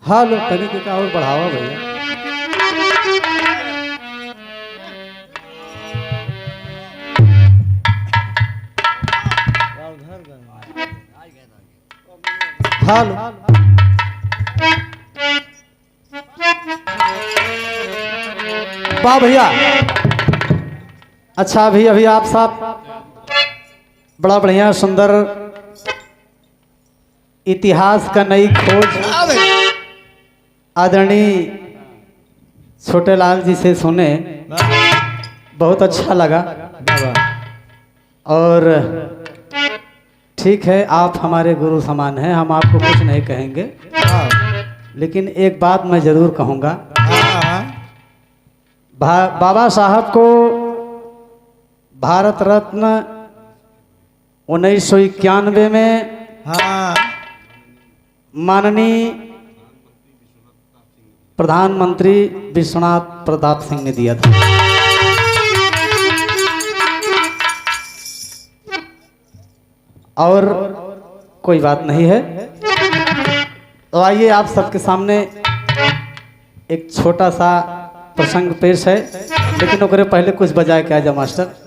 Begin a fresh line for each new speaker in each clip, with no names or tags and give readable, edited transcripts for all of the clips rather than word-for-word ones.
हालो तरीके का और बढ़ावा भैया। हालो वाह भैया। अच्छा अभी आप साहब बड़ा बढ़िया सुंदर इतिहास का नई खोज आदरणीय छोटेलाल जी से सुने, बहुत अच्छा लगा। और ठीक है आप हमारे गुरु समान हैं, हम आपको कुछ नहीं कहेंगे, लेकिन एक बात मैं जरूर कहूँगा। बाबा साहब को भारत रत्न 1991 में माननीय प्रधानमंत्री विश्वनाथ प्रताप सिंह ने दिया था। और कोई बात नहीं है, तो आइए आप सबके सामने एक छोटा सा प्रसंग पेश है, लेकिन ओकरे पहले कुछ बजाए क्या जा मास्टर।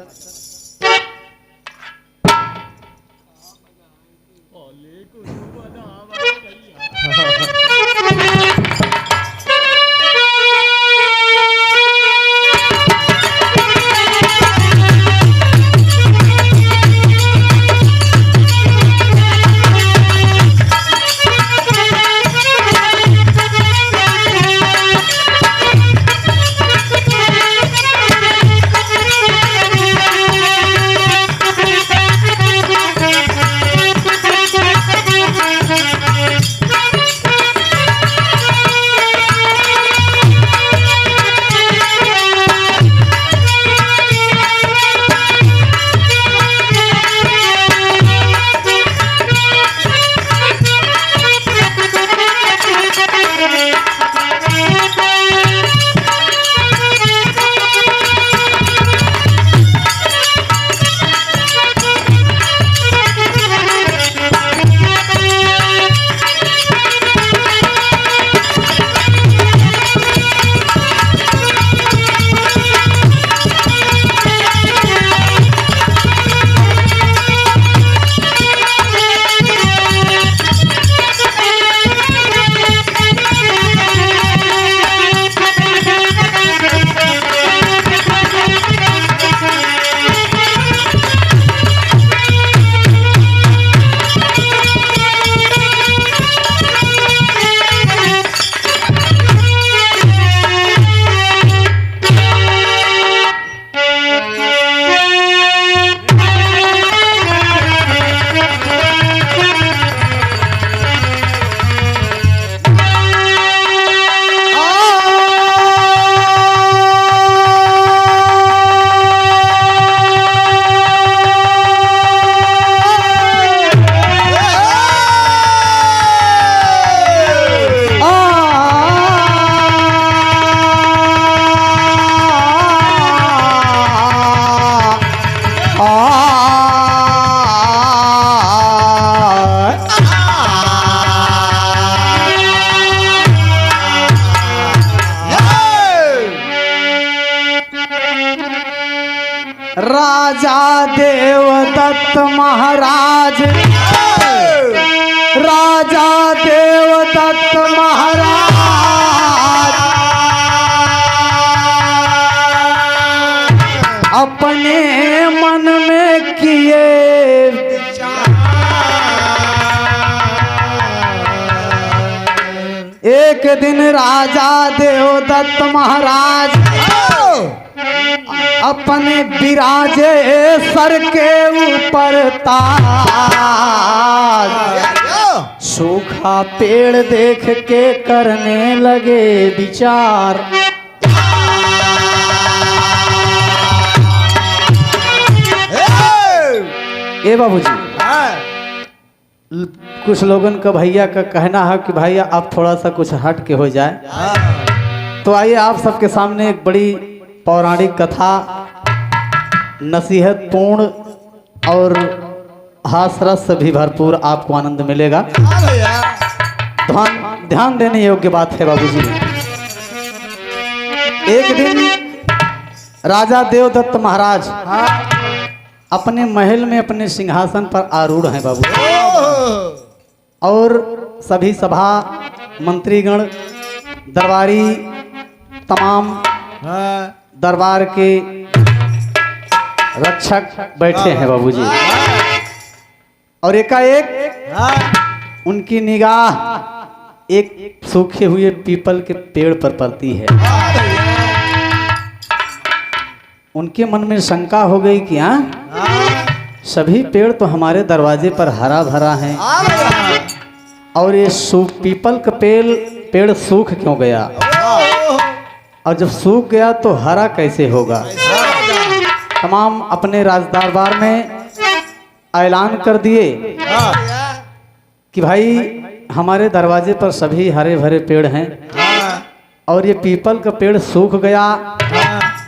राजा देवदत्त महाराज, राजा देवदत्त महाराज अपने मन में किए एक दिन राजा देवदत्त महाराज अपने विराजे सर के ऊपर ताज, सूखा पेड़ देख के करने लगे विचार। ए बाबूजी, कुछ लोगन का भैया का कहना है कि भैया आप थोड़ा सा कुछ हट के हो जाए, तो आइए आप सबके सामने एक बड़ी पौराणिक कथा, नसीहतपूर्ण और हास्यरस भी भरपूर आपको आनंद मिलेगा। ध्यान देने योग्य बात है बाबूजी। एक दिन राजा देवदत्त महाराज अपने महल में अपने सिंहासन पर आरूढ़ हैं बाबू, और सभी सभा मंत्रीगण दरबारी तमाम दरबार के रक्षक बैठे हैं बाबूजी, और एकाएक उनकी निगाह एक सूखे हुए पीपल के पेड़ पर पड़ती है। उनके मन में शंका हो गई कि सभी पेड़ तो हमारे दरवाजे पर हरा भरा है, और ये पीपल का पेड़ सूख क्यों गया, और जब सूख गया तो हरा कैसे होगा। तमाम अपने राजदरबार में ऐलान कर दिए कि भाई हमारे दरवाजे पर सभी हरे भरे पेड़ हैं, और ये पीपल का पेड़ सूख गया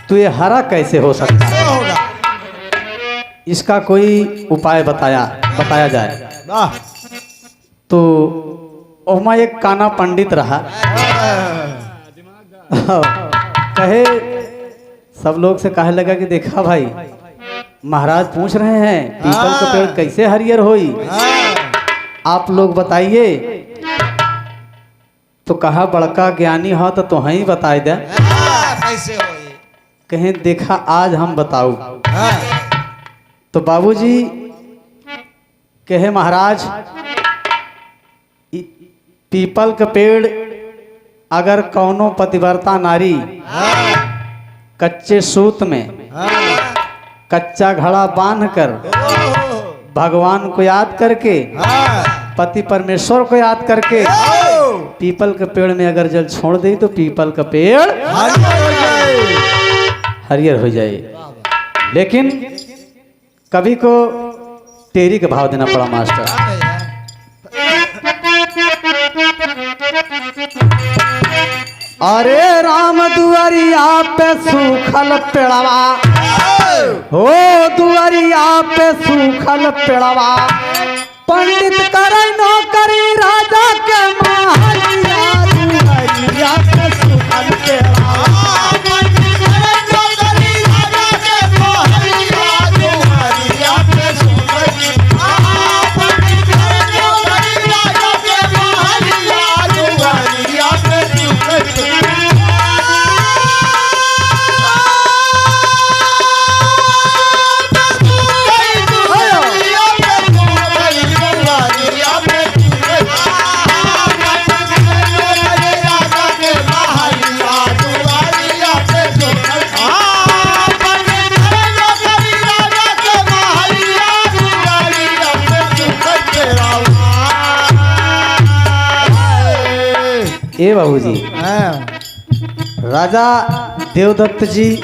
तो ये हरा कैसे हो सकता है, इसका कोई उपाय बताया जाए। तो ओमा एक काना पंडित रहा, कहे सब लोग से कहे लगा कि देखा भाई महाराज पूछ रहे हैं पीपल का पेड़ कैसे हरियर होई, आप लोग बताइए। तो कहा बड़का ज्ञानी हो तो ही बताए दे।
कैसे होई?
कहें देखा आज हम बताऊ। तो बाबूजी कहे महाराज पीपल का पेड़ अगर कौनो पतिव्रता नारी कच्चे सूत में कच्चा घड़ा बांधकर भगवान को याद करके पति परमेश्वर को याद करके पीपल के पेड़ में अगर जल छोड़ दे तो पीपल का पेड़ हरियर हो जाए। लेकिन कवि को तेरी का भाव देना पड़ा मास्टर। अरे राम दुआरिया पे सूखल पेड़वा, हो दुआरिया पे सूखल पेड़वा, पंडित करे नौकरी राजा के महलिया, दुआरिया पे सूखल पेड़वा। ए बाबूजी, राजा देवदत्त जी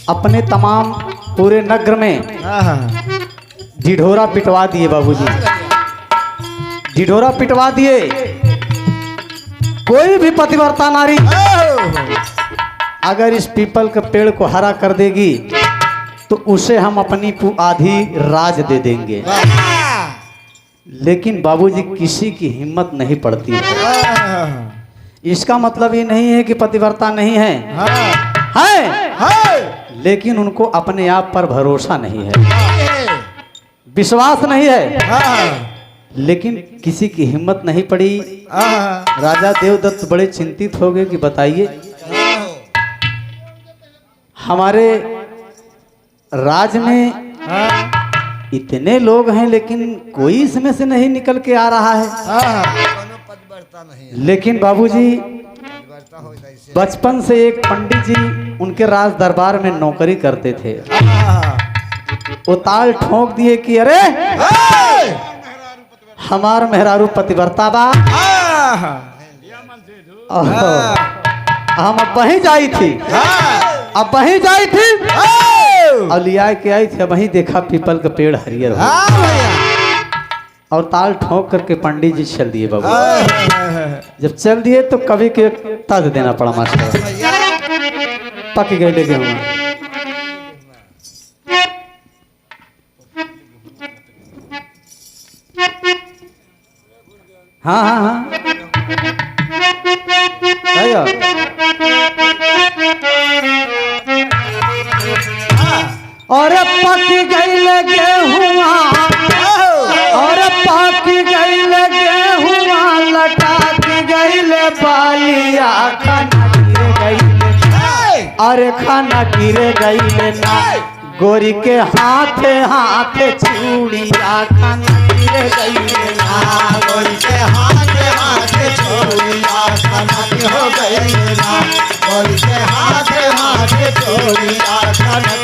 अपने तमाम पूरे नगर में ढिढोरा पिटवा दिए बाबूजी, ढिढोरा पिटवा दिए। कोई भी पतिव्रता नारी अगर इस पीपल के पेड़ को हरा कर देगी तो उसे हम अपनी आधी राज दे देंगे। लेकिन बाबूजी किसी की हिम्मत नहीं पड़ती है। इसका मतलब ये नहीं है कि पतिव्रता नहीं है, लेकिन उनको अपने आप पर भरोसा नहीं है, विश्वास नहीं है, लेकिन किसी की हिम्मत नहीं पड़ी। राजा देवदत्त बड़े चिंतित हो गए कि बताइए हमारे राज में इतने लोग हैं लेकिन कोई इसमें से नहीं निकल के आ रहा है।
पतिव्रता नहीं है।
लेकिन बाबूजी
पतिव्रता हो ऐसे।
बचपन से एक पंडित जी उनके राज दरबार में नौकरी करते थे। वो ताल ठोक दिए कि अरे हमार मेहरारू पतिव्रता बा, हम अब वहीं जाई थी, अब वहीं जाई थी और लिया के आई थी। अब वहीं देखा पीपल का पेड़ हरियर हो और ताल ठोक करके पंडित जी चल दिए। बाबू जब चल दिए तो कभी के तज देना पड़ा मास्टर, पक गए ले गए। हाँ हाँ हाँ और पक गई लगे हुआ, और पक गई लगे हुआ, लटक गई ले बालिया, खाना गिर गई, अरे खाना गिर गई ना, गोरी के हाथ हाथ चूड़िया, खाना गिर गई ना,
गोरी के हाथ हाथ चूड़िया, खाना हो गई ना, गोरी के हाथ हाथ चूड़िया, खाना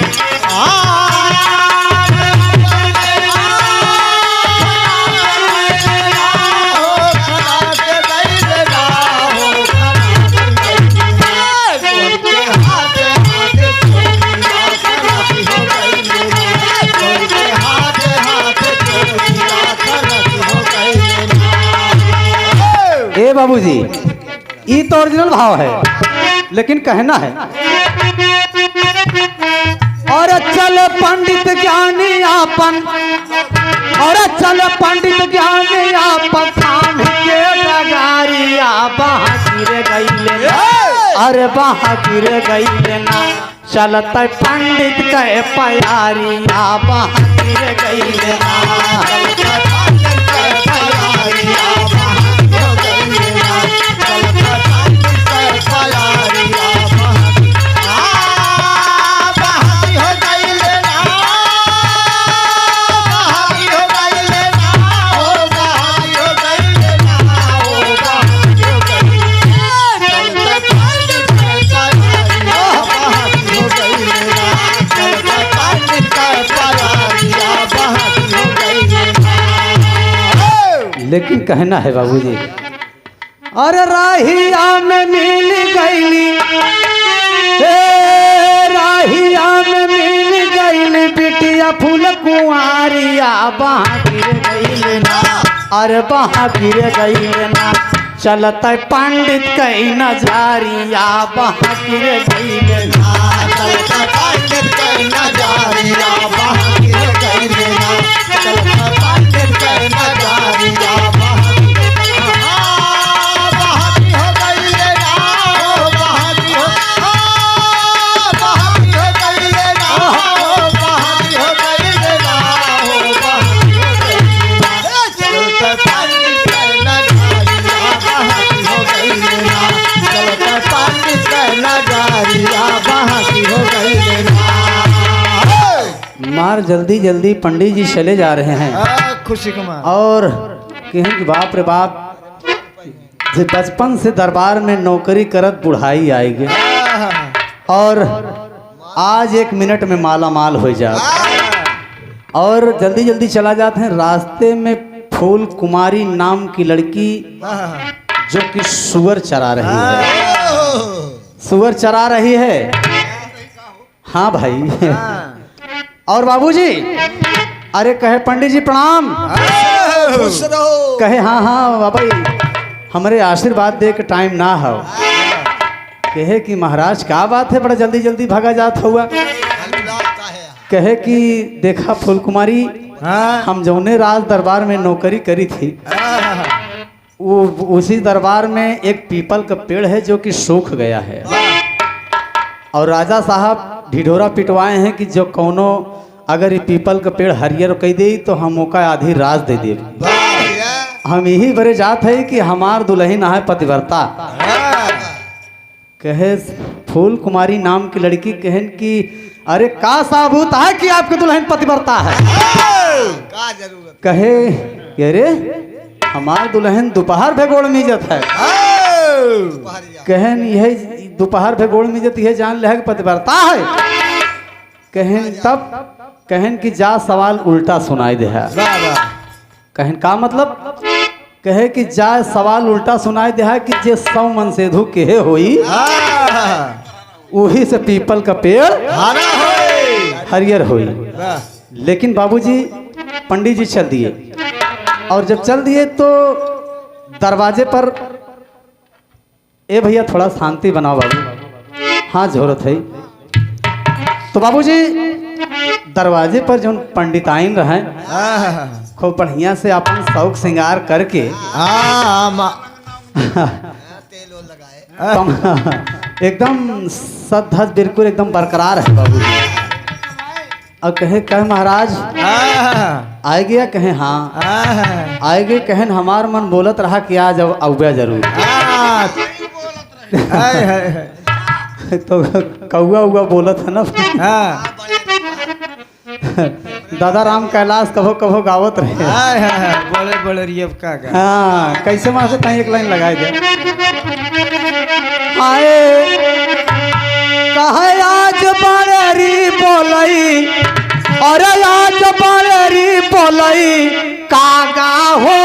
ए बाबूजी ये तो ओरिजिनल भाव है, लेकिन कहना है और चल पंडित ज्ञानी आपन, और चल पंडित ज्ञानी आपन, थाम के डगारिया, बहा गिर गई, अरे बहा गिर गई ना, चलत पंडित के प्यारिया, बहा गिर गई ना, लेकिन कहना है बाबूजी अरे राहिया में मिल गईली, राहिया में मिल गईली, बिटिया फूल कुंवारिया, बहा गिर गई ना, अरे बहा गिर गई ना, चलत पंडित कई नजारिया, बहा गिर गई ना,
चलत पंडित कई नजारिया, बहा गिर गई ना, चलत पंडित कई नजारिया,
मार जल्दी जल्दी पंडित जी चले जा रहे हैं
खुशी कुमार,
और कहें कि बाप रे बाप, बचपन से दरबार में नौकरी करत बुढ़ाई आएगी और आज 1 मिनट में माला माल हो जा, और जल्दी जल्दी चला जाते हैं। रास्ते में फूल कुमारी नाम की लड़की जो कि सुअर चरा रही है, सुअर चरा रही है। हाँ भाई और बाबूजी अरे कहे पंडित जी प्रणाम, कहे हाँ हाँ बाबा हमारे आशीर्वाद दे के टाइम ना हो। कहे कि महाराज क्या बात है, बड़ा जल्दी जल्दी भागा जात हुआ। कहे कि देखा फूल कुमारी, हम जौने राज दरबार में नौकरी करी थी, वो उसी दरबार में एक पीपल का पेड़ है जो कि सूख गया है, और राजा साहब ढिढोरा पिटवाए हैं कि जो कौनो अगर ये पीपल का पेड़ हरियर कह दे तो हम ओका आधी राज दे दे। हम यही बरे जात है कि हमार दुल्हन है पतिव्रता। कहे फूल कुमारी नाम की लड़की कहन कि अरे का साबूत है कि आपके दुल्हन पतिव्रता है।
का जरूरत?
कहे अरे हमार दुल्हन दोपहर भे गोड़ मिजत है। कहन यह दोपहर भे गोड़ मिजत यह जान ले पतिव्रता है। कहन तब कहन कि जा सवाल उल्टा सुनाई दे है। कहन का मतलब? कहे कि जा सवाल उल्टा सुनाई दे है कि जे 100 मन सेधु केहे होई वही से पीपल का पेड़ हरियर होई। लेकिन बाबूजी पंडित जी चल दिए और जब चल दिए तो दरवाजे पर ए भैया थोड़ा शांति बनाओ बाबू, हाँ जरूरत है। तो बाबूजी दरवाजे पर जो पंडिताइन रहे खूब बढ़िया से अपन शौक श्रृंगार करके एकदम सधज बिल्कुल एकदम बरकरार है बाबूजी। और कहे महाराज आए गया? कहे हाँ आए गए। कहन हमार मन बोलत रहा कि आज अब आउबे जरूर। तो कौआ उआ बोलत है ना। दादा राम कैलाश कभो कभो गावत रहे।
बोले बोले रियब का
हाँ कैसे वहां से कहीं एक लाइन लगाए दे। आए कहे आज बरेरी बोलई, अरे आज बरेरी बोलई कागा हो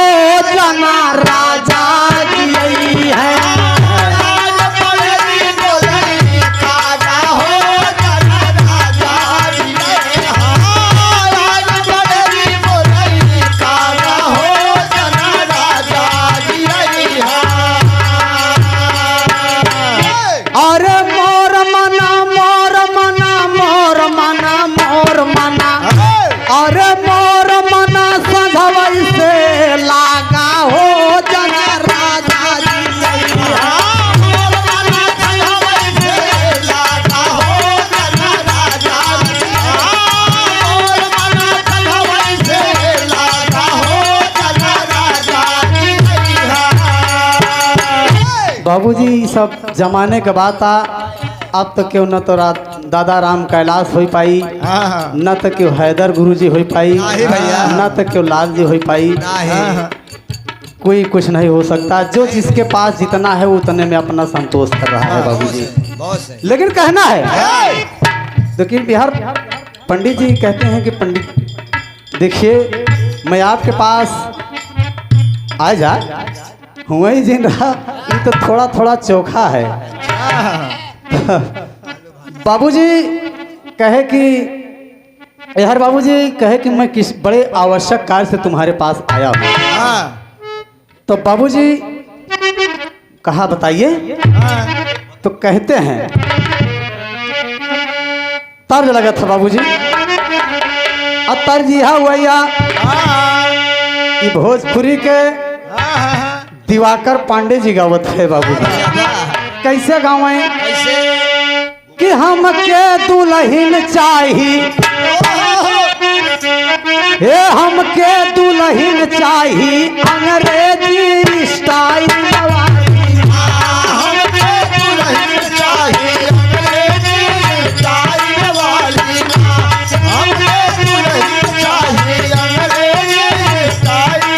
जना राजा जी है। बाबूजी सब जमाने के बात आ। अब तो क्यों न तो दादा राम कैलाश हो पाई, न तो क्यों हैदर गुरुजी हो पाई, न तो क्यों लाल जी हो पाई। कोई कुछ नहीं हो सकता। जो जिसके पास जितना है उतने में अपना संतोष कर रहा है बाबूजी। लेकिन कहना है लेकिन बिहार पंडित जी कहते हैं कि पंडित देखिए मैं आपके पास आ जा हुआ ही जिन रहा, ये तो थोड़ा थोड़ा चोखा है। बाबूजी कहे कि यार बाबूजी कहे कि मैं किस बड़े आवश्यक कार्य से तुम्हारे पास आया हूँ। तो बाबूजी कहा बताइए। तो कहते हैं तर्ज लगा था बाबूजी। अब तर्ज यह हुआ ये भोजपुरी के दिवाकर पांडे जी गावत है बाबूजी। कैसे गावे कि हमके दुल्हन चाही, हे हमके दुल्हन चाही अंग्रेजी स्टाइल वाली। हमके दुल्हन चाही अंग्रेजी स्टाइल वाली। हमके दुल्हन चाही अंग्रेजी स्टाइल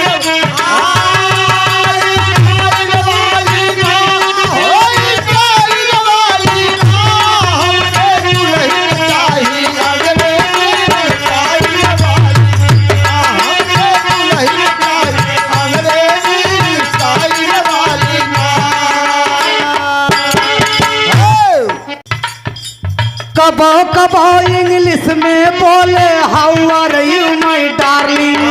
कबो कबो इंग्लिश में बोले हाउ आर यू माय डार्लिंग।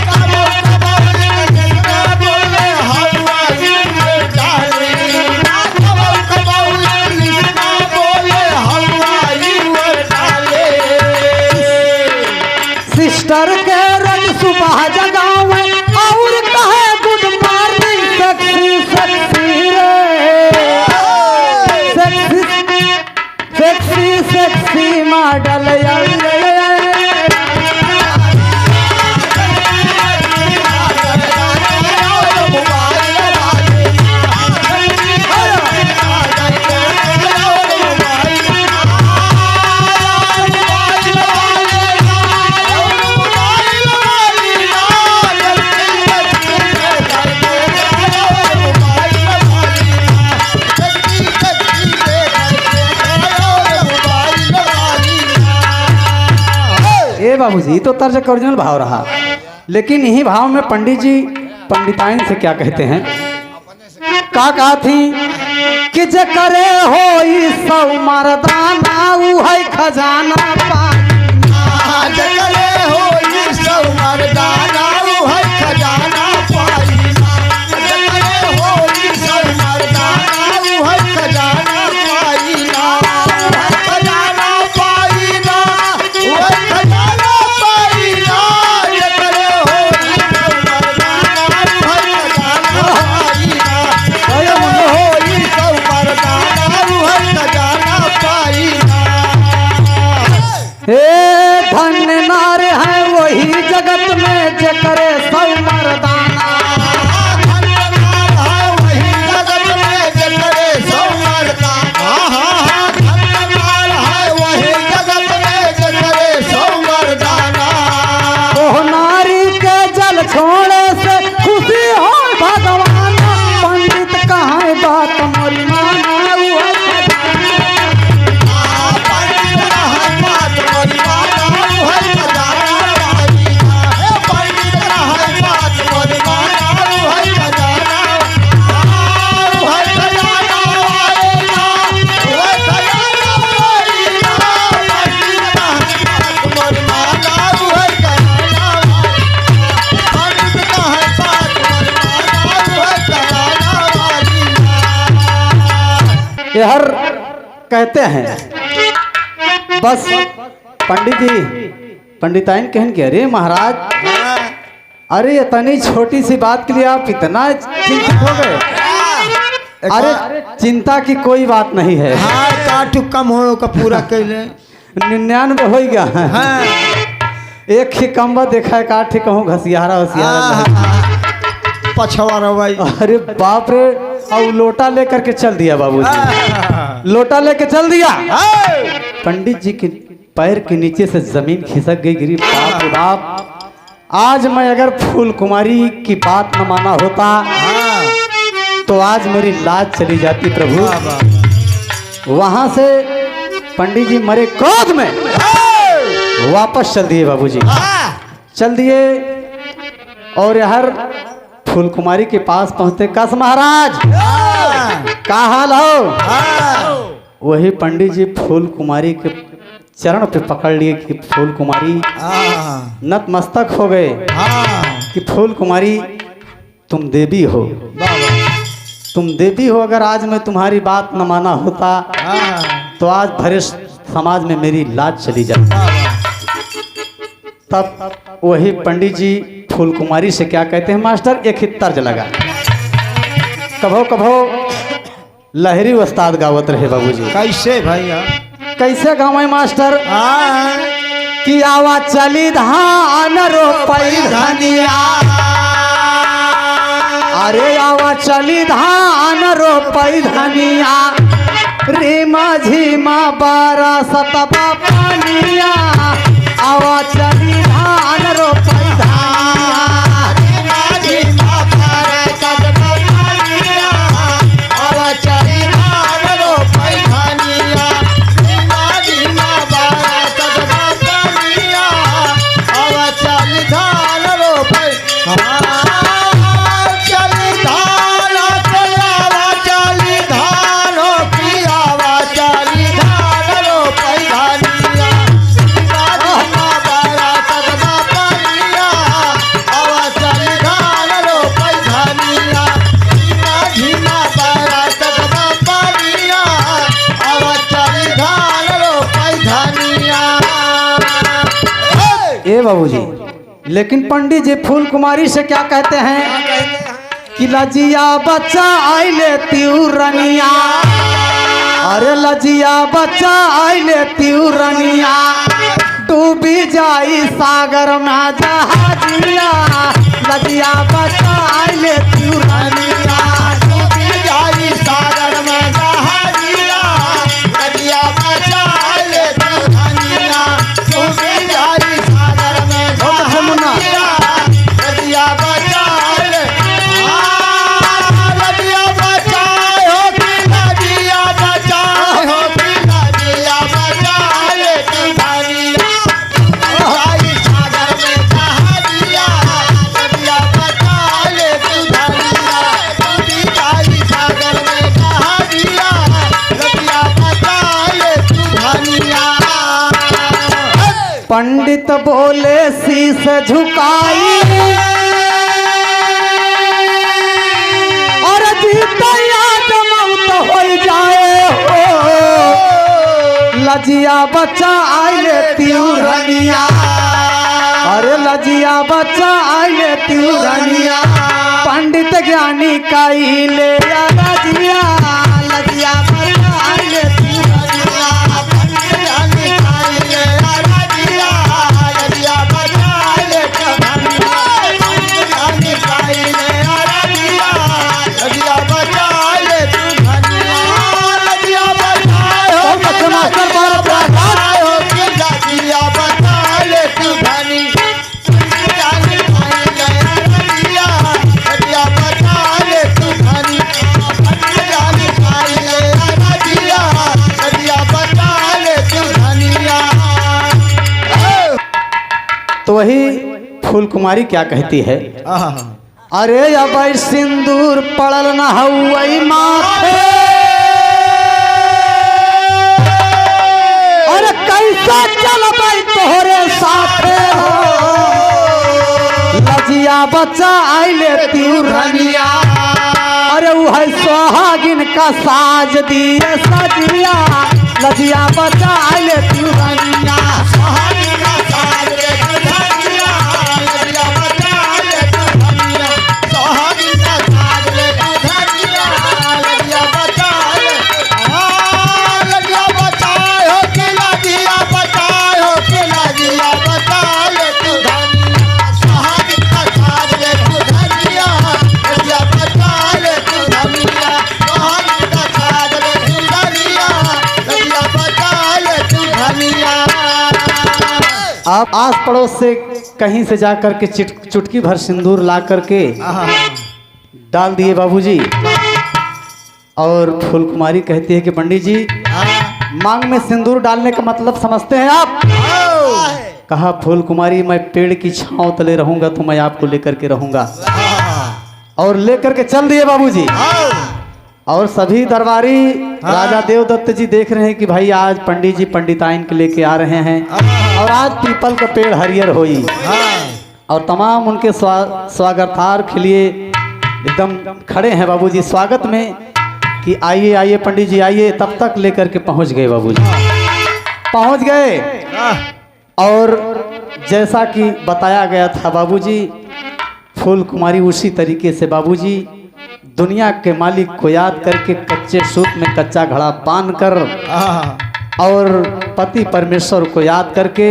कबो कबो इंग्लिश में बोले हाउ आर यू माय डार्लिंग। कबो कबो इंग्लिश में बोले हाउ आर यू माय डार्लिंग। सिस्टर के रंग सुबह जगावे और कहे गुड मॉर्निंग सेक्सी सेक्सी रे। सेक्सी सेक्सी मॉडल बाबूजी, तो तर्ज का ओरिजिनल भाव रहा, लेकिन यही भाव में पंडित जी पंडिताइन से क्या कहते हैं, का कहा थी कि जे करे हो सौ मर्दाना ऊ है खजाना
आज करे हो सौ मर्दाना ऊ है खजाना पाईना। आज करे हो सौ मर्दाना ऊ है खजाना पाईना। खजाना पाईना ऊ है खजाना पाईना। आज करे हो सौ मर्दाना ऊ है खजाना पाईना। हो सौ मर्दाना ऊ है खजाना पाईना।
हे धन्य नार है वही जगत में जे करे सौ मर्दाना।
वही जगत में जे करे सौ मर्दाना। वही जगत में जे करे सौ मर्दाना।
ओह नारी के जल छोड़े से खुशी हो भगवान, पंडित कहाँ बात मोरी माना ऊ है हर कहते हैं। बस पंडित जी पंडिताइन कहन के अरे महाराज, अरे इतनी छोटी सी बात के लिए आप इतना चिंतित हो गए। अरे चिंता की कोई बात नहीं है।
हाँ काटू कम हो का पूरा कैले
99 हो गया है।
हाँ।
एक ही कम्बा देखा है, काठ कहूँ घसियारा
पछवा रवाई।
अरे बाप रे, और लोटा लेकर के चल दिया बाबूजी, लोटा लेके चल दिया। पंडित जी के पैर के नीचे से जमीन खिसक गई, गिरी। बाप रे बाप, आज मैं अगर फूल कुमारी की बात न माना होता तो आज मेरी लाज चली जाती प्रभु। वहां से पंडित जी मरे क्रोध में वापस चल दिए बाबूजी, चल दिए। और हर फूल कुमारी के पास पहुंचते, कस महाराज का हाल हो। वही पंडित जी फूल कुमारी के चरण पे पकड़ लिए कि फूल कुमारी नतमस्तक हो गए कि फूल कुमारी तुम देवी हो, तुम देवी हो। अगर आज मैं तुम्हारी बात न माना होता तो आज भरे समाज में मेरी लाज चली जाती। तब वही पंडित जी फूल कुमारी से क्या कहते हैं मास्टर, एक ही तर्ज लगा। कभो कभो लहरी उस्ताद गावत रहे बाबूजी।
कैसे भैया,
कैसे गावे मास्टर, कि आवा चली धान रोपई धनिया। अरे आवा चली धान रोपई धनिया, रीमा झीमा बारा सतबा पानिया। आवा चली धान रोपई धनिया, रीमा झीमा बारा सतबा पानिया। आवा चली धान रोपई धनिया, रीमा झीमा बारा सतबा पानिया। आवा चली धान रोपई बाबूजी। लेकिन पंडित जी फूल कुमारी से क्या कहते हैं कि लजिया बच्चा आई लेती रनिया। अरे लजिया बच्चा आई लेती रनिया, डूबी जाई सागर में जहाजिया। लजिया बच्चा आई लेती रनिया, डूबी जाई सागर में जहाजिया। लजिया बच्चा आई लेती रनिया, डूबी जाई सागर में जहाजिया। लजिया बच्चा लजिया बच्चा हो कि लजिया बच्चा हो कि लजिया बच्चा लेती रनिया। पंडित बोले शीश झुकाई और जीतया जमौत हो जाए हो लजिया बच्चा आइले तिउरनिया अरे लजिया बच्चा आइले तिउरनिया पंडित ज्ञानी काइले लजिया लजिया बच्चा आइले तिउरनिया पंडित ज्ञानी काइले लजिया लजिया बच्चा आइले तिउरनिया पंडित ज्ञानी काइले लजिया लजिया बच्चा आइले तिउरनिया लजिया बच्चा हो मास्टर बार प्रसाद हो के लजिया बच्चा आइले तिउरनिया तो वही फूल कुमारी क्या कहती है अरे अब सिंदूर पड़ल न हई माथे अरे कैसा चलबै तोहरे साथे हो लजिया बच्चा आइले तिउरनिया अरे वो है सोहागिन का साज दिए सजिया लजिया बच्चा आइले तिउरनिया सोहागिन का साज रे तिउरनिया लजिया बच्चा आइले तिउरनिया सोहागिन का साज रे तिउरनिया लजिया बच्चा आइले लजिया बच्चा हो के लजिया बच्चा हो के लजिया बच्चा आइले तिउरनिया सोहागिन का साज रे तिउरनिया लजिया बच्चा आइले तिउरनिया सोहागिन का साज रे तिउरनिया लजिया बच्चा आइले तिउरनिया। आप आस पड़ोस से कहीं से जाकर के चुटकी भर सिंदूर ला करके डाल दिए बाबूजी और फूल कुमारी कहती है कि पंडित जी मांग में सिंदूर डालने का मतलब समझते हैं आप कहा फूल कुमारी मैं पेड़ की छांव तले रहूंगा तो मैं आपको लेकर के रहूंगा और लेकर के चल दिए बाबूजी और सभी दरबारी राजा देवदत्त जी देख रहे हैं कि भाई आज पंडित जी पंडिताइन के लेके आ रहे हैं और आज पीपल का पेड़ हरियर होई और तमाम उनके स्वागतार्थ के लिए एकदम खड़े हैं बाबूजी स्वागत में कि आइए आइए पंडित जी आइए तब तक लेकर के पहुंच गए बाबूजी पहुंच गए और जैसा कि बताया गया था बाबूजी फूल कुमारी उसी तरीके से बाबूजी दुनिया के मालिक को याद करके कच्चे सूत में कच्चा घड़ा बांध कर और पति परमेश्वर को याद करके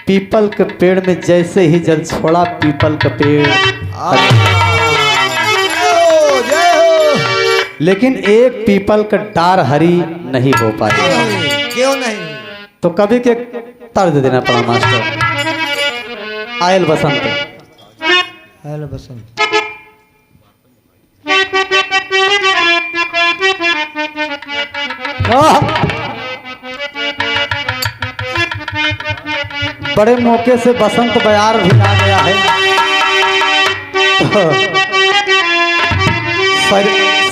पीपल के पेड़ में जैसे ही जल छोड़ा पीपल का पेड़ लेकिन एक पीपल का डार हरी नहीं हो पाई
क्यों नहीं
तो कभी के तर्ज देना पड़ा मास्टर आयल बसंत
हेलो बसंत
बड़े मौके से बसंत बयार भी आ गया है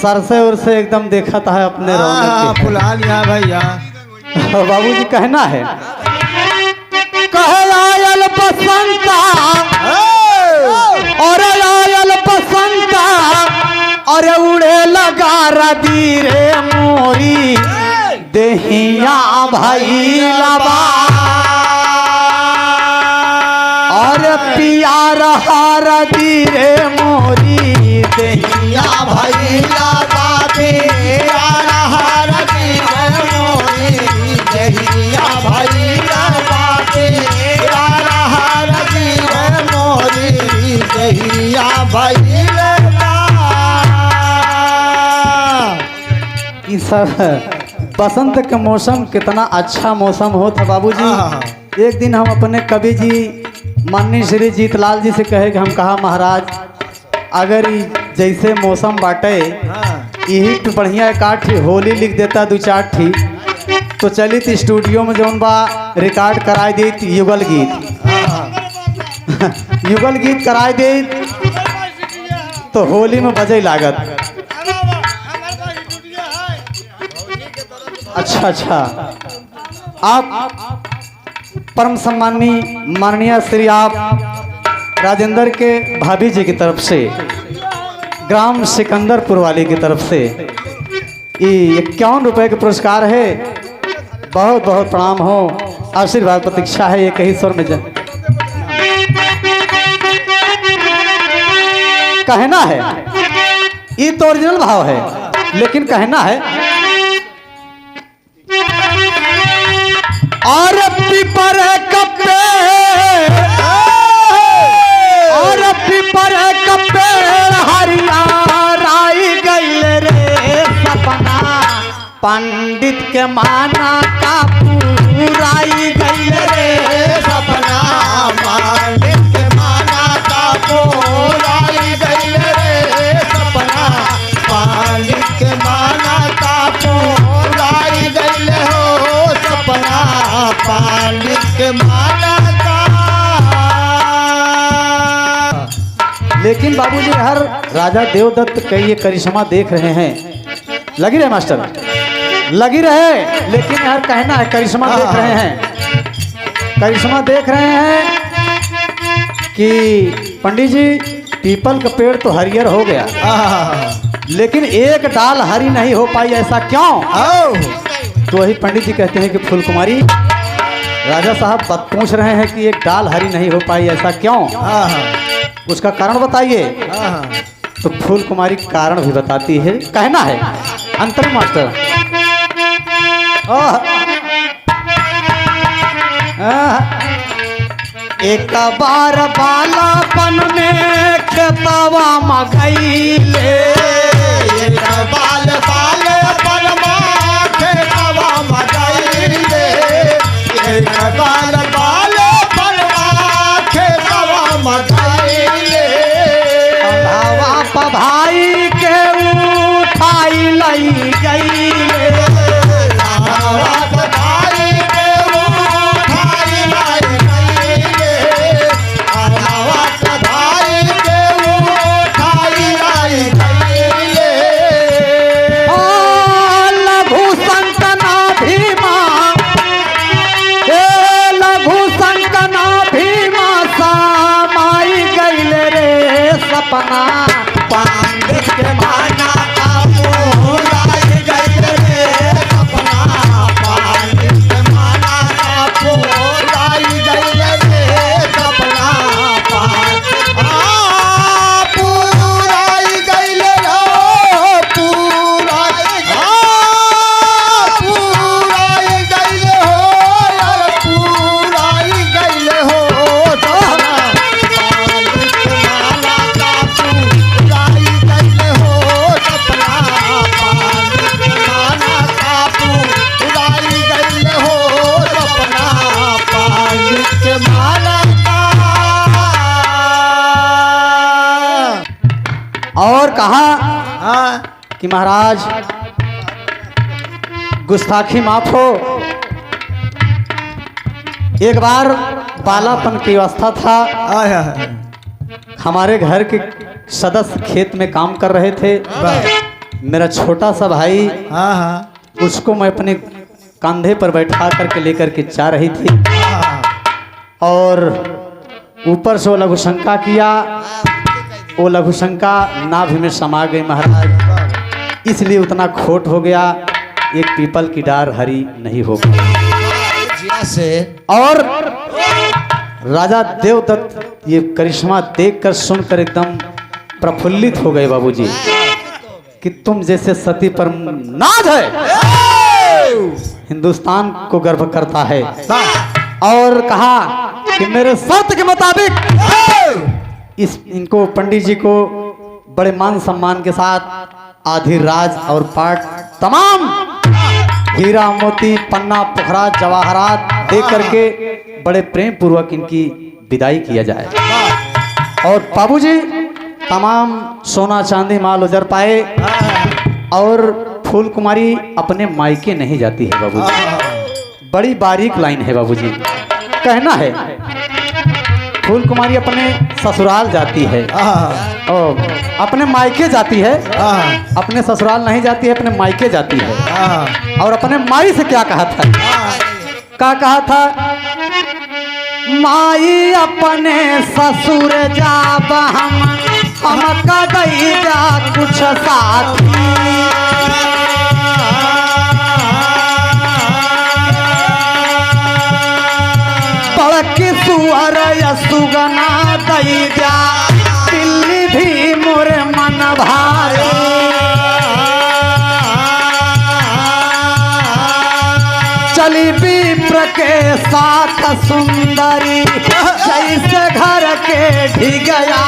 सर से और से एकदम देखा था अपने
फुला लिया भैया
बाबूजी कहना है कहे आयल बसंता और आयल बसंता और उड़े लगा रदी रे मोरी देहिया भाई लबा और प्यार रदी रे मोरी देहिया भाई लबा प्यार रदी रे मोरी देहिया भाई लबा प्यार रदी रे मोरी देहिया भाई सब बसंत का मौसम कितना अच्छा मौसम हो था बाबूजी एक दिन हम अपने कवि जी माननीय श्री जीतलाल जी से कहे कि हम कहा महाराज अगर जैसे मौसम बाटे यही तो बढ़िया एक आठ होली लिख देता दो चार थी तो चली थी स्टूडियो में जौन बा रिकॉर्ड कराई दी युगल गीत युगल गीत कराई दी तो होली में बजे लागत अच्छा अच्छा आप परम सम्मानी माननीय श्री आप राजेंद्र के भाभी जी की तरफ से, ग्राम सिकंदरपुर वाली की तरफ से ये 51 रुपए के पुरस्कार है। बहुत बहुत प्रणाम हो, आशीर्वाद प्रतीक्षा है। एक ही स्वर में कहना है, ये तो ओरिजिनल भाव है, लेकिन कहना है और पीपर कप्पे और पीपर कप्पे हरियाराई गइल रे सपना, पंडित के माना का पूराई गइल रे
सपना, पंडित के माना का पूराई गइल रे सपना, पंडित के माना का पूराई गइल हो सपना, पंडित के माना का।
लेकिन बाबूजी हर राजा देवदत्त का ये करिश्मा देख रहे हैं, लगी रहे मास्टर, लगी रहे, लेकिन यार कहना है करिश्मा देख रहे हैं, करिश्मा देख रहे हैं कि पंडित जी पीपल का पेड़ तो हरियर हो गया, लेकिन एक डाल हरी नहीं हो पाई, ऐसा क्यों? तो वही पंडित जी कहते हैं कि फूल कुमारी, राजा साहब पूछ रहे हैं कि एक डाल हरी नहीं हो पाई, ऐसा क्यों? उसका कारण बताइए। तो फूल कुमारी कारण भी बताती है, कहना है अंतर मास्टर। एक बार बालापन में खेतवा मगैले,
एक बाल बाल परमा खेतवा मगैले, एक बाल बाल परमा खेतवा मगैले,
अंधावा पभाई के उठाई लई गईले,
भाई के उठाई लाई गईले, भाई के उठाई लाई गईले।
लघु संतना भीमा, लघु संतना भीमा सामाई गइल रे सपना,
पंडित के माना का पूराई गइल रे सपना, पंडित के माना का पूराई गइल रे सपना, पूराई गइल रो पूराई गइल हो यार, पूराई गइल हो सपना, पंडित के माना का पूराई गइल हो सपना, पंडित के माना का पूराई गइल हो सपना, पंडित के माना का।
और कहा कि महाराज गुस्ताखी माफ हो, एक बार बालापन की अवस्था था, हमारे घर के सदस्य खेत में काम कर रहे थे, मेरा छोटा सा भाई, उसको मैं अपने कंधे पर बैठा करके लेकर के जा रही थी, और ऊपर से वो लघुशंका किया, वो लघुशंका नाभि में समा गई महाराज, इसलिए उतना खोट हो गया, एक पीपल की डार हरी नहीं हो गई।
से
और राजा देवदत्त ये करिश्मा देखकर सुनकर एकदम प्रफुल्लित हो गए बाबूजी, कि तुम जैसे सती पर नाज है, हिंदुस्तान को गर्व करता है। और कहा कि मेरे शर्त के मुताबिक इनको पंडित जी को बड़े मान सम्मान के साथ आधी राज और पाट तमाम हीरा मोती पन्ना पोखरा जवाहरात दे करके बड़े प्रेम पूर्वक इनकी विदाई किया जाए, और बाबूजी तमाम सोना चांदी माल उजर पाए, और फूल कुमारी अपने मायके नहीं जाती है बाबूजी। बड़ी बारीक लाइन है बाबूजी, कहना है फूल कुमारी अपने ससुराल जाती है और अपने मायके जाती है, अपने ससुराल नहीं जाती है, अपने मायके जाती है।
啊
और अपने माई से क्या कहा था, क्या कहा था माई अपने ससुर जाब हम कदई जा कुछ साथी बड़की सुअर सुगना दई जा दिल्ली भी मोर मन भारी चली विप्र के साथ सुंदरी जैसे घर के ढिगया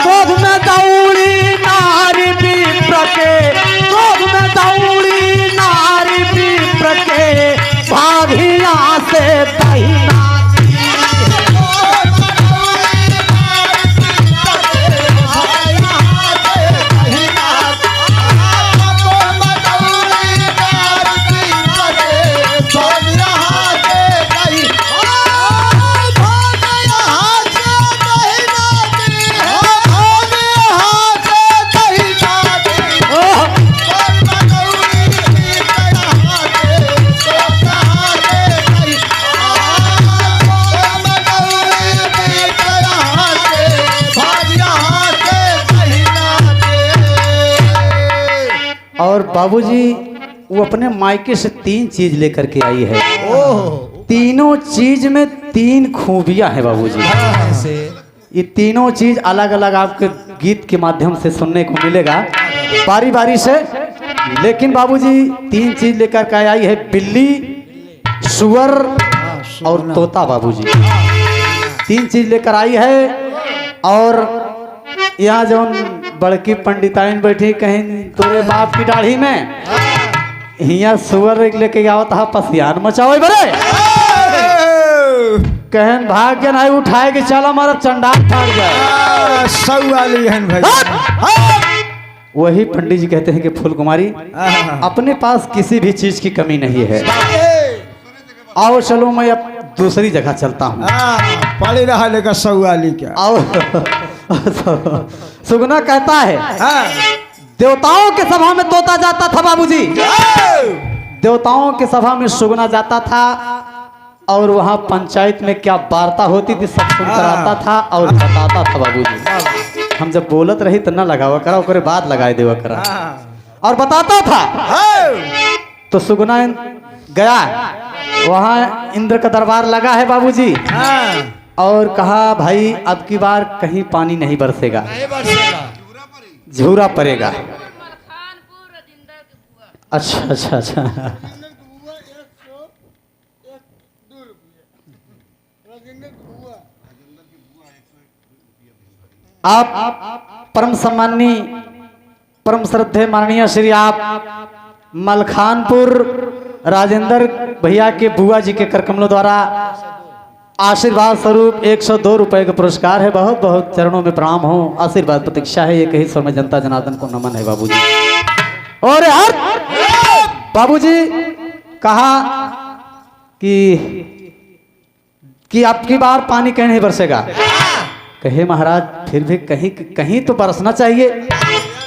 क्रोध में दौड़ी नारी विप्र के क्रोध में दौड़ी नारी विप्र के भाभिया से दहिना और बाबूजी वो अपने मायके से 3 चीज लेकर के आई है। तीनों चीज में 3 खूबियां हैं बाबूजी। ये तीनों चीज अलग अलग आपके गीत के माध्यम से सुनने को मिलेगा बारी बारी से, लेकिन बाबूजी 3 चीज लेकर के आई है, बिल्ली, सुअर और तोता। बाबूजी 3 चीज लेकर आई है। और यहाँ जो बड़की पंडिताइन बैठी कहीं तोरे बाप की दाढ़ी में हिया सुअर लेके आवत हा पसियान मचाओ बड़े कहन भाग के नहीं उठाए कि चल हमारा चंडाल फाड़ जाए
सौ वाली है भाई।
वही पंडित जी कहते हैं कि फूल कुमारी अपने पास किसी भी चीज की कमी नहीं है, आओ चलो मैं अब दूसरी जगह चलता हूँ।
पड़ी रहा लेकर सौ वाली क्या
आओ सुगना कहता है देवताओं के सभा में तोता जाता था बाबूजी, देवताओं के सभा में सुगना जाता था और वहाँ पंचायत में क्या वार्ता होती थी सब सुनकर आता था और बताता था बाबूजी। हम जब बोलत रही तो न लगावा करा ओकरे बाद लगाए देवा करा और बताता था। तो सुगना गया वहाँ इंद्र का दरबार लगा है बाबूजी और कहा भाई अब की बार कहीं पानी नहीं बरसेगा, झूरा पड़ेगा। अच्छा अच्छा अच्छा आप परम सम्मानी परम श्रद्धे माननीय श्री आप मलखानपुर राजेंद्र भैया के बुआ जी के करकमलों द्वारा आशीर्वाद स्वरूप 102 रुपए का पुरस्कार है। बहुत बहुत चरणों में प्रणाम हो, आशीर्वाद प्रतीक्षा है। ये कही स्वर में जनता जनार्दन को नमन है बाबूजी। और यार बाबूजी कहा कि अब की बार पानी कहीं नहीं बरसेगा। कहे महाराज फिर भी कहीं कहीं तो बरसना चाहिए,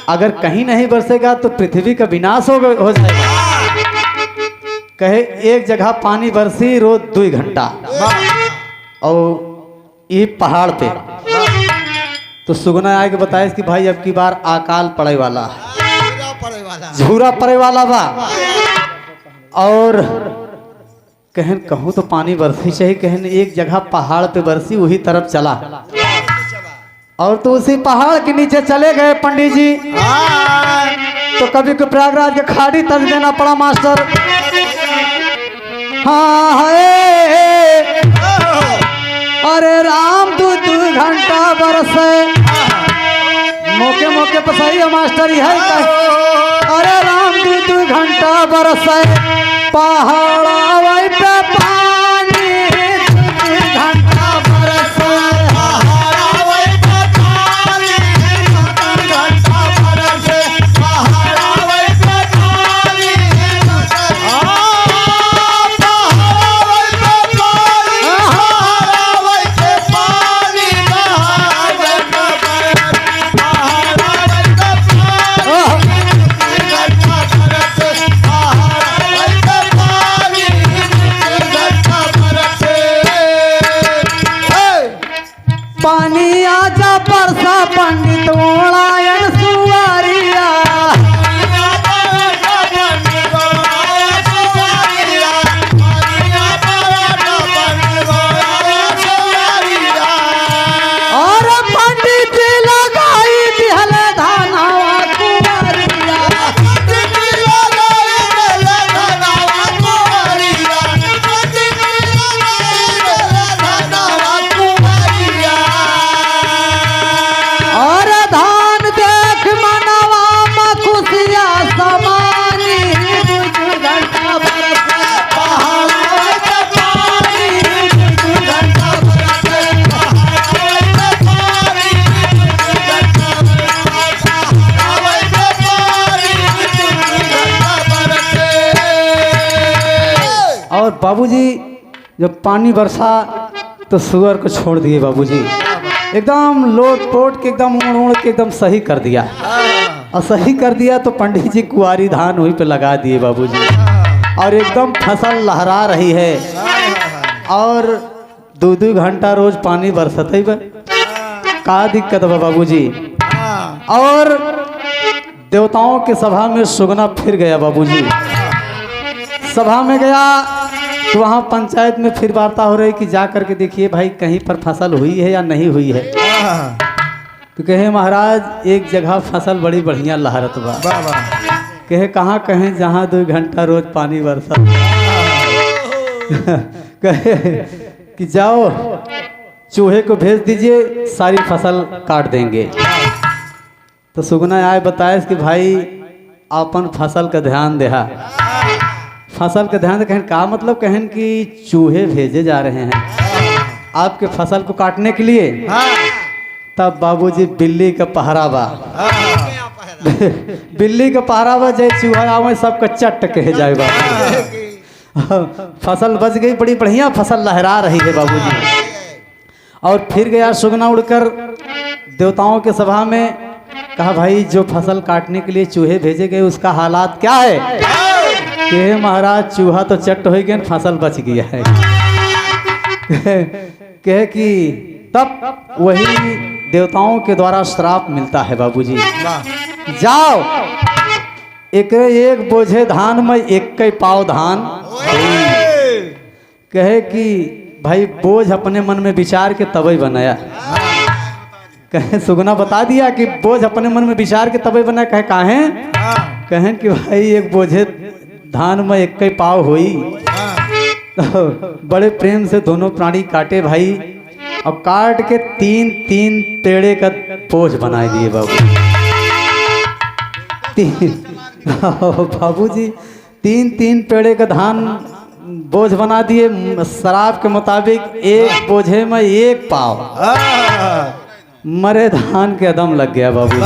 अगर कहीं नहीं बरसेगा तो पृथ्वी का विनाश हो जाएगा। कहे एक जगह पानी बरसी रोज 2 घंटा और ये पहाड़ पे। तो सुगना आके बताया कि भाई अब की बार अकाल पड़े वाला, झूरा पड़े वाला बा। और कहन कहूँ तो पानी बरसी चाहिए, कहन एक जगह पहाड़ पे बरसी वही तरफ चला और तो उसी पहाड़ के नीचे चले गए पंडित जी। तो कभी को प्रयागराज के खाड़ी तक देना पड़ा मास्टर। हाँ है अरे राम 2 घंटा बरसे मौके मौके पर सही है मास्टर है। अरे राम 2 घंटा बरसे पहाड़ा वही पे पानी 2 घंटा बरसे पहाड़ा वही पे पानी 2 घंटा बरसे पहाड़ा वही पे पानी बाबूजी जब पानी बरसा तो सुअर को छोड़ दिए बाबूजी, एकदम लोट पोट के एकदम उड़ के एकदम सही कर दिया। और सही कर दिया तो पंडित जी कुआरी धान वहीं पे लगा दिए बाबूजी, और एकदम फसल लहरा रही है। और 2-2 घंटा रोज पानी बरसत है, का दिक्कत बा बाबूजी। और देवताओं के सभा में सुगना फिर गया बाबूजी। सभा में गया तो वहाँ पंचायत में फिर वार्ता हो रही कि जा करके देखिए भाई कहीं पर फसल हुई है या नहीं हुई है। तो कहे महाराज एक जगह फसल बड़ी बढ़िया लहरत बा। कहे कहाँ कहें जहाँ 2 घंटा रोज पानी बरसा। कहे कि जाओ चूहे को भेज दीजिए सारी फसल काट देंगे। तो सुगना आए बताए कि भाई अपन फसल का ध्यान देहा। फसल का ध्यान कहें का मतलब कहें कि चूहे भेजे जा रहे हैं आपके फसल को काटने के लिए। तब बाबूजी बिल्ली का पहरा बा। बिल्ली का पहरा बा, जय चूहा आवे सबका चट कहे जाए बाबू। फसल बच गई, बड़ी बढ़िया फसल लहरा रही है बाबूजी। और फिर गया सुगना उड़कर देवताओं के सभा में, कहा भाई जो फसल काटने के लिए चूहे भेजे गए उसका हालात क्या है। कहे महाराज चूहा तो चट हो गया, फसल बच गया है। कहे कि तब वही देवताओं के द्वारा श्राप मिलता है बाबूजी, जाओ एक बोझे धान में 1 पाव धान। कहे कि भाई बोझ अपने मन में विचार के तबई बनाया। कहे सुगना बता दिया कि बोझ अपने मन में विचार के तबई बनाया। कहे काहे, कहें कि भाई एक बोझे धान में 1 पाव हुई। तो बड़े प्रेम से दोनों प्राणी काटे भाई, और काट के 3-3 पेड़े का बोझ बना दिए बाबू। बाबूजी 3-3 पेड़े का धान बोझ बना दिए। शराब के मुताबिक एक बोझे में 1 पाव। मरे धान के अदम लग गया बाबू।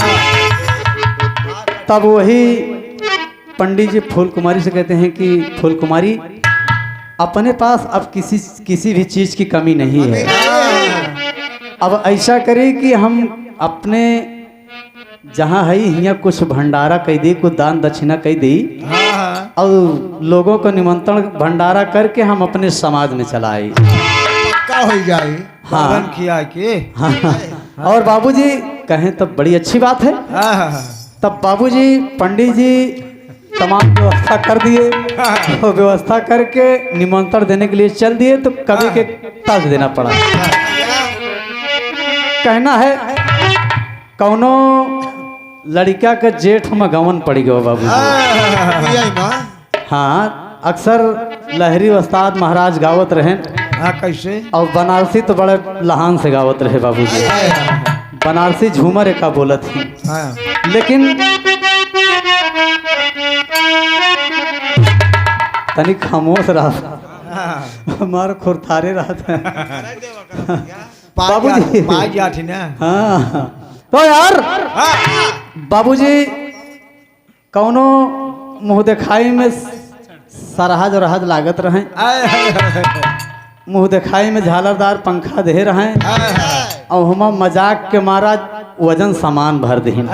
तब वही पंडित जी फूल कुमारी से कहते हैं कि फूल कुमारी अपने पास अब किसी भी चीज की कमी नहीं है। अब ऐसा करें कि हम अपने जहाँ है यहाँ कुछ भंडारा कह दी, कुछ दान दक्षिणा कह दी, और लोगों को निमंत्रण भंडारा करके हम अपने समाज में चलाए।
पक्का हो जाए।
हाँ
किया के।
हाँ। और बाबूजी कहें तब बड़ी अच्छी बात है। तब बाबूजी पंडित जी तमाम व्यवस्था कर दिए। तो व्यवस्था करके निमंत्रण देने के लिए चल दिए तो कवि के तर्ज देना पड़ा। कहना है कौनो लड़का का जेठ में गवन पड़ गया बाबू। हाँ अक्सर लहरी उस्ताद महाराज गावत रहे।
कैसे?
और बनारसी तो बड़े लहान से गावत रहे बाबूजी। बनारसी झूमर एका बोलत थी। लेकिन तनी खामोश रहा, हमारा खुरथारे रहा था बाबूजी। हाँ तो यार बाबूजी कौनो मुँह दिखाई में सरहज रहज लागत रहे। मुँह दिखाई में झालरदार पंखा दे रहे और हम मजाक के मारा वजन सामान भर दहीन।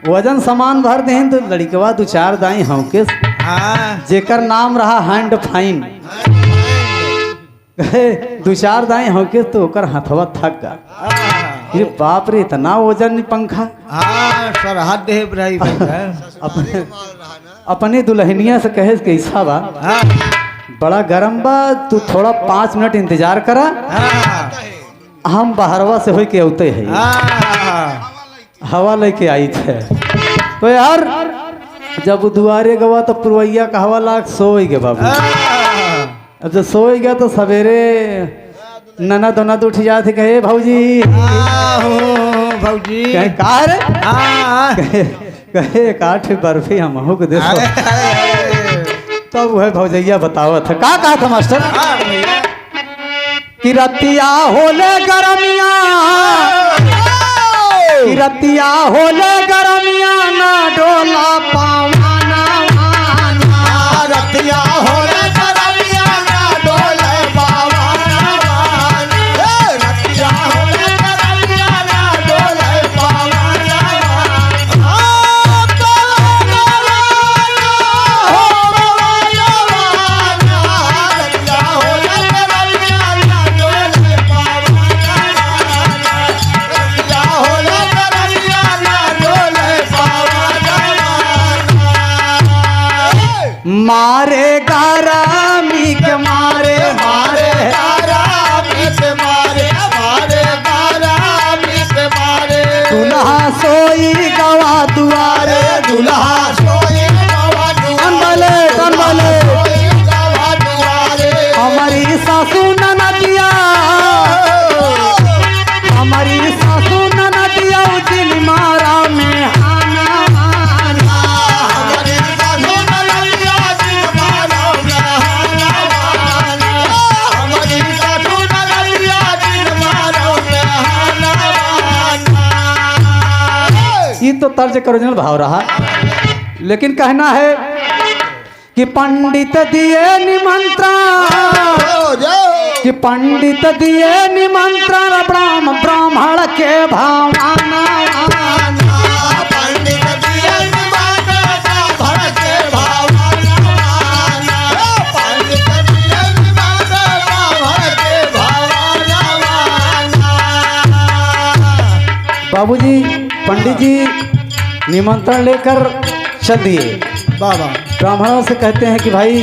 वजन सामान भर दहीन तो लड़कवा 2-4 दाई हों के जेकर नाम रहा हैंड फाइन। 2-4 दाई हों के तो ओकर हथवा थक गा। अरे बाप रे इतना वजन पंखा।
सरहद दे
अपने दुल्हनिया से कहे कैसा बा, बड़ा गरम बा, तू थोड़ा 5 मिनट इंतजार करा, हम बाहरवा से हो के औते है। हवा लेके आई थे तो यार जब दुआरे गवा तो पुरवैया का हवा लाग सो ही गया बाबू। अब जब सो ही गया तो सवेरे ननद ननद उठ जाते, कहे भौजी
भौजी
कहे का रे, कहे काठ बर्फी हम हो के दे। तब वह भौजैया बतावत है का कहा था मास्टर कि रतिया होले गरमिया, कि रतिया होले गरमिया ना डोला पावाना, रतिया होले गरमिया मारे गारामी के मारे
मारे गारा मीत मारे मारे गारा मीत मारे
दुल्हा सोई गवा दुआरे
दुल्हा सोए गवा
अनबले अनबले
सोए गवा दुआरे
हमारी सासू ननदिया हमारी सासू ननदिया दिन मारा में हाना माना
हमारी सासू ननदिया दिन मारा में हाना माना हमारी सासू ननदिया दिन मारा में हाना माना
ये तो तर्ज का ओरिजिनल भाव रहा, लेकिन कहना है कि पंडित दिए निमंत्रण कि पंडित दिए निमंत्रण ब्राह्मण के भावना
पंडित दिए निमंत्रण भर के भावना पंडित दिए निमंत्रण भर के भावना
बाबूजी पंडित जी निमंत्रण लेकर चल दिए।
बाबा
ब्राह्मणों से कहते हैं कि भाई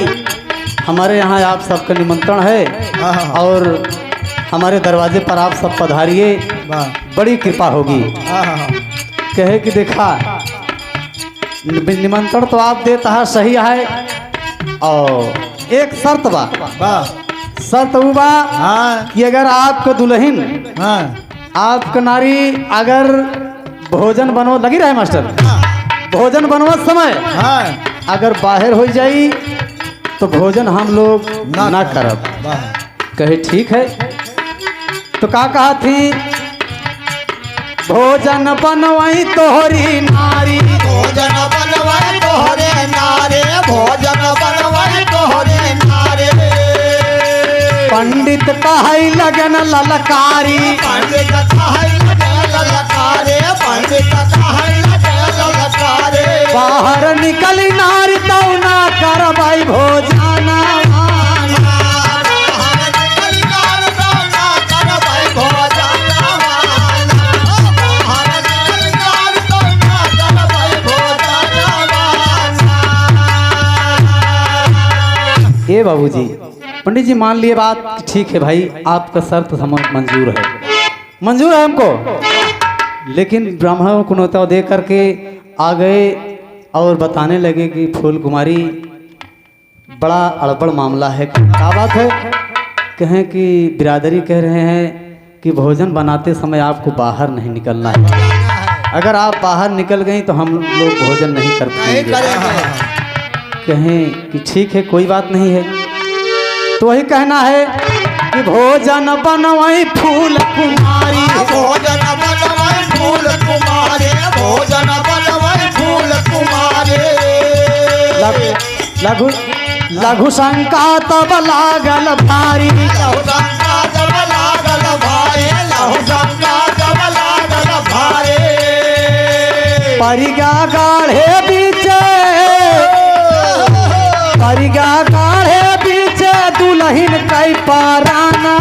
हमारे यहाँ आप सबका निमंत्रण है और हमारे दरवाजे पर आप सब पधारिए, बड़ी कृपा होगी। कहे कि देखा निमंत्रण तो आप देता है सही है, और एक शर्त बा शर्त वो बा कि अगर आपका दुल्हन आपका नारी अगर भोजन बनवा लगी रहे मास्टर भोजन बनवा समय अगर बाहर हो जाई तो भोजन हम लोग ना करब। कहे ठीक है, तो का कहा थी भोजन बनवाई तोहरी नारी
भोजन बनवाए तोहरे नारे भोजन बनवाए तोहरे नारे
पंडित कहाई लगन ललकारी
पंडित कहाई ललकारे पंडित कहाई ललकारे
बाहर निकली नारी तो ना करबाई भोजना ए बाबूजी पंडित जी मान लिए बात कि ठीक है भाई आपका शर्त मंजूर है हमको, लेकिन ब्राह्मणों को न्योता दे करके आ गए और बताने लगे कि फूल कुमारी बड़ा अड़बड़ मामला है। क्या बात है? कहें कि बिरादरी कह रहे हैं कि भोजन बनाते समय आपको बाहर नहीं निकलना है, अगर आप बाहर निकल गई तो हम लोग भोजन नहीं कर पाएंगे। कहें कि ठीक है कोई बात नहीं है, तो वही कहना है कि भोजन बनवाई फूल कुमारी
भोजन बनवाए फूल कुमारे भोजन बनवाए फूल कुमारे
लघु लघु शंका तब लागल भारी
लहु शंका जब लागल भाई लहु शंका जब लागल भाई
परिगा गाढ़े बीचे परिगा गाढ़े बीचे दुल्हन कई पराना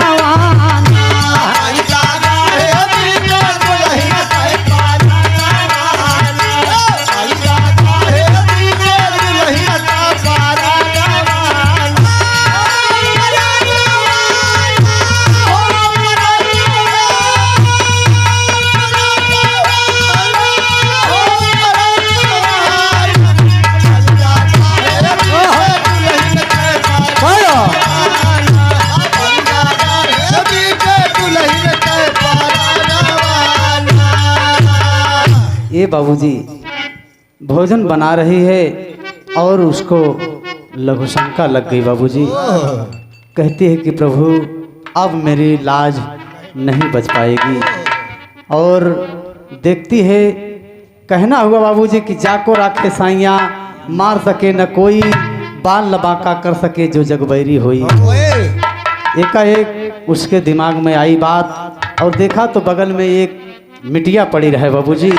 ये बाबूजी भोजन बना रही है और उसको लघु शंका लग गई। बाबूजी कहती है कि प्रभु अब मेरी लाज नहीं बच पाएगी, और देखती है कहना हुआ बाबूजी कि जाको राखे साइया मार सके न कोई बाल लबाका कर सके जो जगबैरी हुई। एकाएक उसके दिमाग में आई बात और देखा तो बगल में एक मिटिया पड़ी रहे बाबूजी,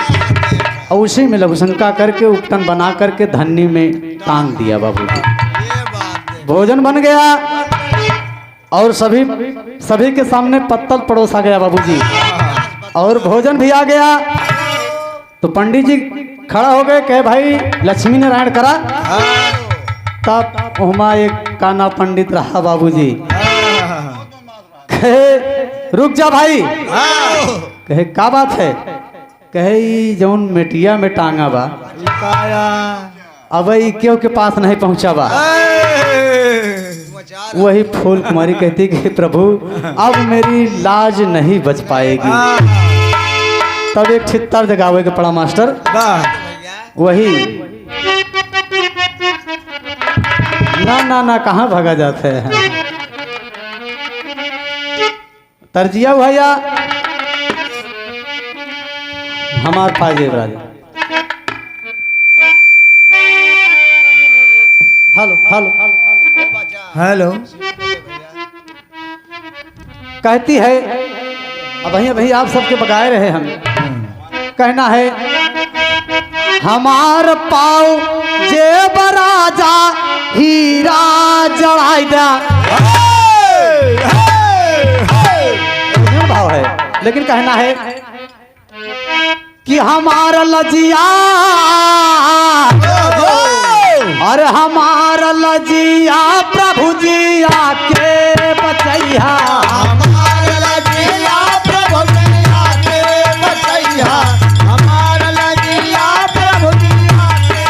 और उसी में लघुशंका करके उपटन बना करके धन्नी में टांग दिया बाबूजी। भोजन बन गया और सभी के सामने पत्तल परोसा गया बाबूजी, और भोजन भी आ गया। तो पंडित जी खड़ा हो गए, कहे भाई लक्ष्मी नारायण करा। तब वहाँ एक काना पंडित रहा बाबूजी। कहे रुक जा भाई। कहे का बात है? कहे ई जौन मेटिया में टांगा बा अब ई क्यों के पास नहीं पहुंचा बा। वही फूल कुमारी कहती कि प्रभु अब मेरी लाज नहीं बच पाएगी। तब एक छित्तर जगावे के पड़ा मास्टर। वही ना ना ना कहाँ भागा जाते हैं। तरजिया भैया हमार पाजे राजा। हेलो हेलो
हेलो
कहती है अब भैया भैया आप सबके बगाए रहे हम। कहना है हमार पाँव जेब राजा हीरा जड़ाई दा। भाव है लेकिन कहना है कि हमारा लजिया अरे हमारा लजिया प्रभु जी आके बचैया।
हमारा लजिया प्रभु जी आके बचैया। हमारा लजिया प्रभु जी आके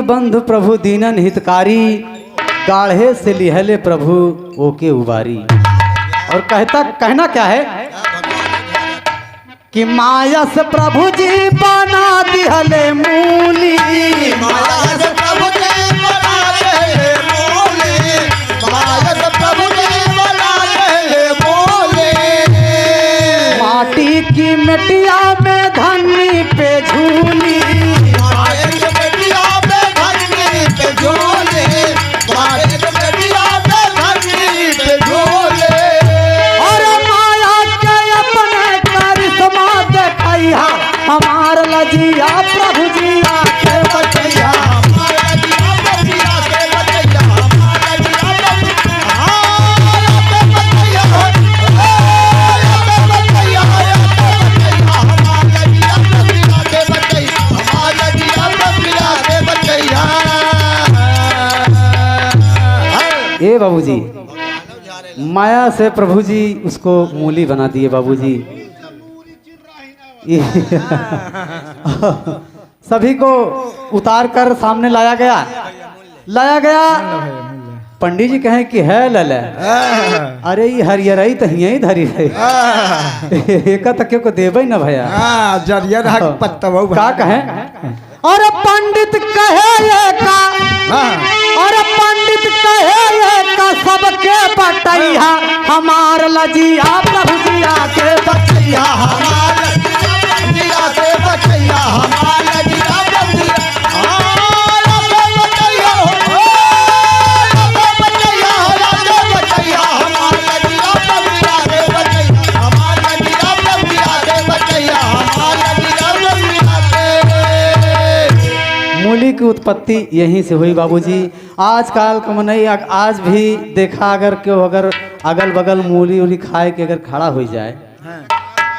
बंधु प्रभु दीनन हितकारी गाढ़े से लिहले प्रभु ओके उबारी। और कहना क्या है कि माया से प्रभु जी बना दिहले मूली।
माया से प्रभु जी बना दिहले मूली। माया से प्रभु जी बना दिहले मूली।
माटी की मिट्टिया में धनी पे झूली। हमार लजिया प्रभु जी आके बचैया।
हमारा लजिया प्रभु जी आके बचैया। हमारा लजिया प्रभु आके बचैया। आके बचैया। हमारा लजिया प्रभु आके बचैया। हमारा लजिया प्रभु आके बचैया।
ए बाबूजी माया से प्रभु जी उसको मूली बना दिए बाबूजी। सभी को उतार कर सामने लाया गया। पंडित जी कहें कि है लले अरे ये हरियरई तो यही धरी है एक तक को देवे न भैया
जरिया पत्ता
का कहें। और पंडित कहे ये का और पंडित कहे ये का सबके बटैया। हमार लजिया प्रभु जी आके बटैया।
हमारा लजिया के बचैया। हमारा लजिया प्रभु आके बचैया। आके बचैया। आके बचैया। हमारा लजिया प्रभु आके बचैया। हमारा लजिया प्रभु आके बचैया। हमारा लजिया प्रभु आके।
मूली की उत्पत्ति यहीं से हुई बाबूजी। आजकल का मनई आज भी देखा अगर क्यों अगर अगल बगल मूली उली खाए के अगर खड़ा हो जाए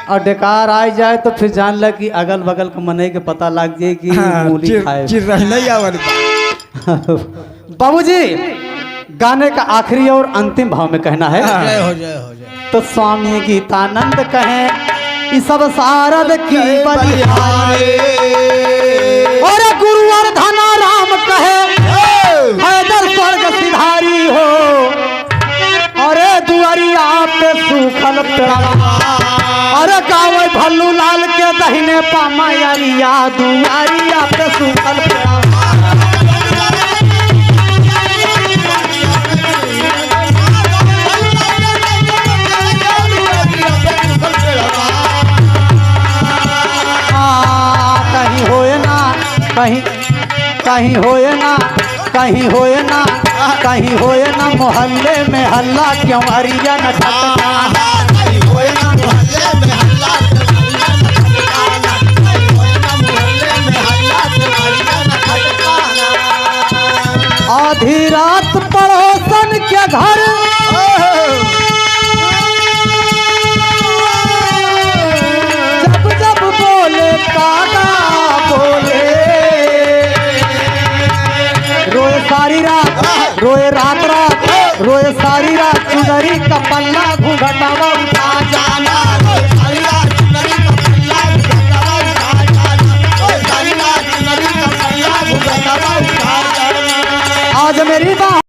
और डेकार आ जाए तो फिर जान ल कि अगल बगल के मनई के पता लग जाए कि मूली खाए। बाबूजी गाने का आखिरी और अंतिम भाव में कहना है
हो जाए।
तो स्वामी गीतानंद कहें इस सब सारद की बलिहारी और गुरु गोवर्धन राम कहे हैदर स्वर्ग सिधारी हो। अरे दुआरिया पे सूखल पेड़वा, अरे गावे भल्लू लाल के दहिने पामा यारिया, दुआरिया पे सूखल पेड़वा। कहीं होए ना, कहीं कहीं होए ना, कहीं होए ना, कहीं होए ना मोहल्ले में हल्ला, क्यों हरिया न ठटका। आधी रात पड़ोसन के घर जब जब बोले कागा बोले, रोए सारी रात, रोए रात रात, रोए सारी रात, चुनरी का पल्ला घूंघटावा उठा जाना। आज मेरी बात